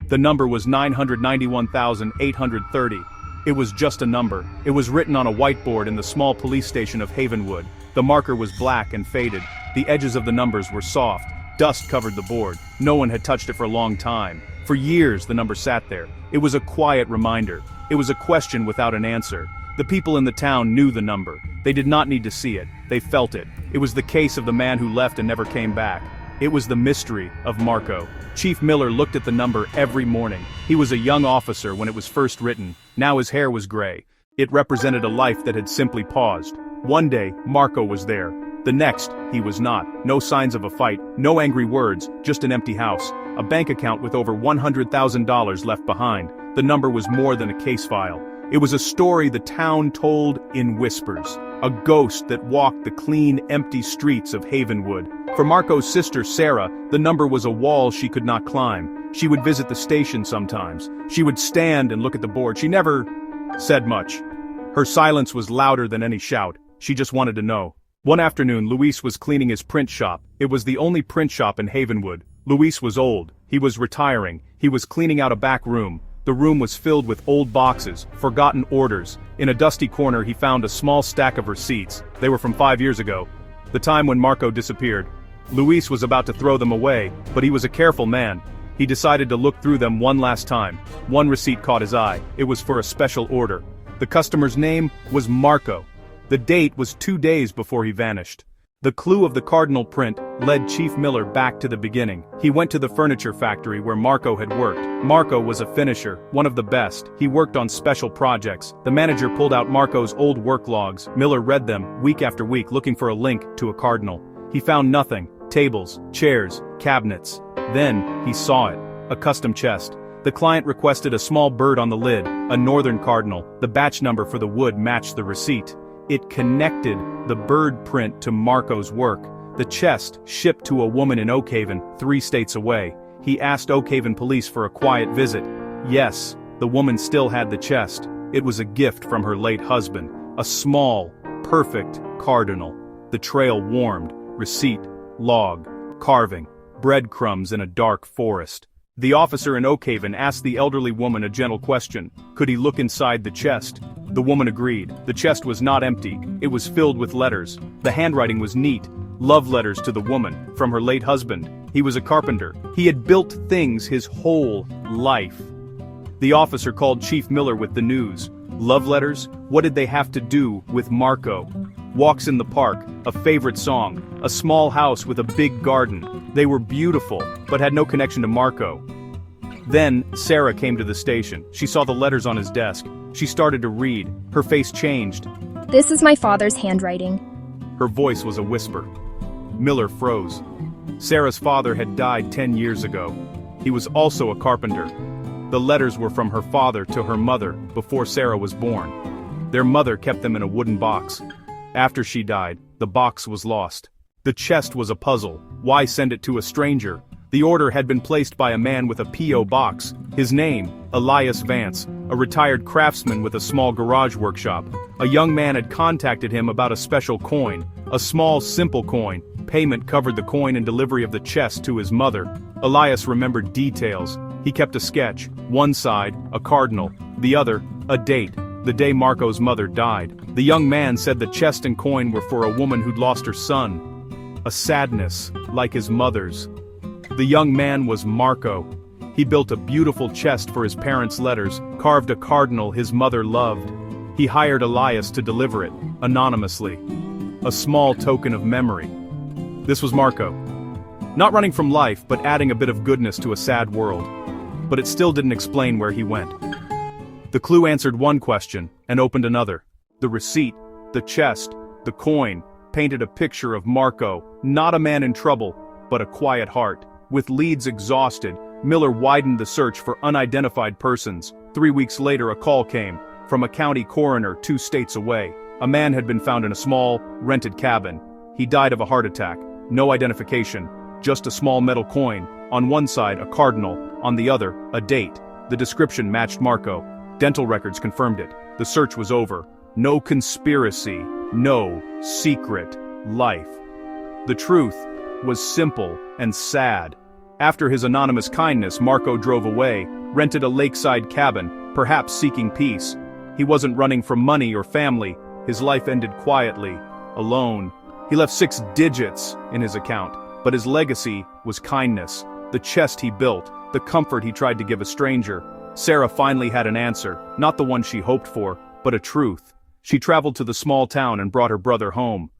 The number was 991,830. It was just a number. It was written on a whiteboard in the small police station of Havenwood. The marker was black and faded. The edges of the numbers were soft. Dust covered the board. No one had touched it for a long time. For years, the number sat there. It was a quiet reminder. It was a question without an answer. The people in the town knew the number. They did not need to see it. They felt it. It was the case of the man who left and never came back. It was the mystery of Marco. Chief Miller looked at the number every morning. He was a young officer when it was first written. Now his hair was gray. It represented a life that had simply paused. One day, Marco was there. The next, he was not. No signs of a fight, no angry words, just an empty house. A bank account with over $100,000 left behind. The number was more than a case file. It was a story the town told in whispers. A ghost that walked the clean, empty streets of Havenwood. For Marco's sister, Sarah, the number was a wall she could not climb. She would visit the station sometimes. She would stand and look at the board. She never said much. Her silence was louder than any shout. She just wanted to know. One afternoon, Luis was cleaning his print shop. It was the only print shop in Havenwood. Luis was old. He was retiring. He was cleaning out a back room. The room was filled with old boxes, forgotten orders. In a dusty corner he found a small stack of receipts. They were from 5 years ago, the time when Marco disappeared. Luis was about to throw them away, but he was a careful man. He decided to look through them one last time. One receipt caught his eye. It was for a special order. The customer's name was Marco. The date was 2 days before he vanished. The clue of the cardinal print led Chief Miller back to the beginning. He went to the furniture factory where Marco had worked. Marco was a finisher, one of the best. He worked on special projects. The manager pulled out Marco's old work logs. Miller read them, week after week, looking for a link to a cardinal. He found nothing. Tables, chairs, cabinets. Then, he saw it. A custom chest. The client requested a small bird on the lid, a northern cardinal. The batch number for the wood matched the receipt. It connected the bird print to Marco's work. The chest shipped to a woman in Oakhaven, 3 states away. He asked Oakhaven police for a quiet visit. Yes, the woman still had the chest. It was a gift from her late husband. A small, perfect cardinal. The trail warmed. Receipt, log, carving, breadcrumbs in a dark forest. The officer in Oakhaven asked the elderly woman a gentle question. Could he look inside the chest? The woman agreed. The chest was not empty. It was filled with letters. The handwriting was neat. Love letters to the woman, from her late husband. He was a carpenter. He had built things his whole life. The officer called Chief Miller with the news. Love letters? What did they have to do with Marco? Walks in the park, a favorite song, a small house with a big garden. They were beautiful, but had no connection to Marco. Then, Sarah came to the station. She saw the letters on his desk. She started to read. Her face changed. This is my father's handwriting. Her voice was a whisper. Miller froze. Sarah's father had died 10 years ago. He was also a carpenter. The letters were from her father to her mother before Sarah was born. Their mother kept them in a wooden box. After she died, the box was lost. The chest was a puzzle. Why send it to a stranger? The order had been placed by a man with a P.O. box. His name, Elias Vance, a retired craftsman with a small garage workshop. A young man had contacted him about a special coin, a small, simple coin. Payment covered the coin and delivery of the chest to his mother. Elias remembered details. He kept a sketch. One side, a cardinal. The other, a date. The day Marco's mother died. The young man said the chest and coin were for a woman who'd lost her son. A sadness, like his mother's. The young man was Marco. He built a beautiful chest for his parents' letters, carved a cardinal his mother loved. He hired Elias to deliver it, anonymously. A small token of memory. This was Marco. Not running from life, but adding a bit of goodness to a sad world. But it still didn't explain where he went. The clue answered one question, and opened another. The receipt, the chest, the coin, painted a picture of Marco, not a man in trouble, but a quiet heart. With leads exhausted, Miller widened the search for unidentified persons. 3 weeks later a call came, from a county coroner 2 states away. A man had been found in a small, rented cabin. He died of a heart attack. No identification, just a small metal coin. On one side a cardinal, on the other, a date. The description matched Marco. Dental records confirmed it. The search was over. No conspiracy, no secret life. The truth was simple and sad. After his anonymous kindness, Marco drove away, rented a lakeside cabin, perhaps seeking peace. He wasn't running from money or family. His life ended quietly, alone. He left 6 digits in his account, but his legacy was kindness. The chest he built, the comfort he tried to give a stranger. Sarah finally had an answer, not the one she hoped for, but a truth. She traveled to the small town and brought her brother home.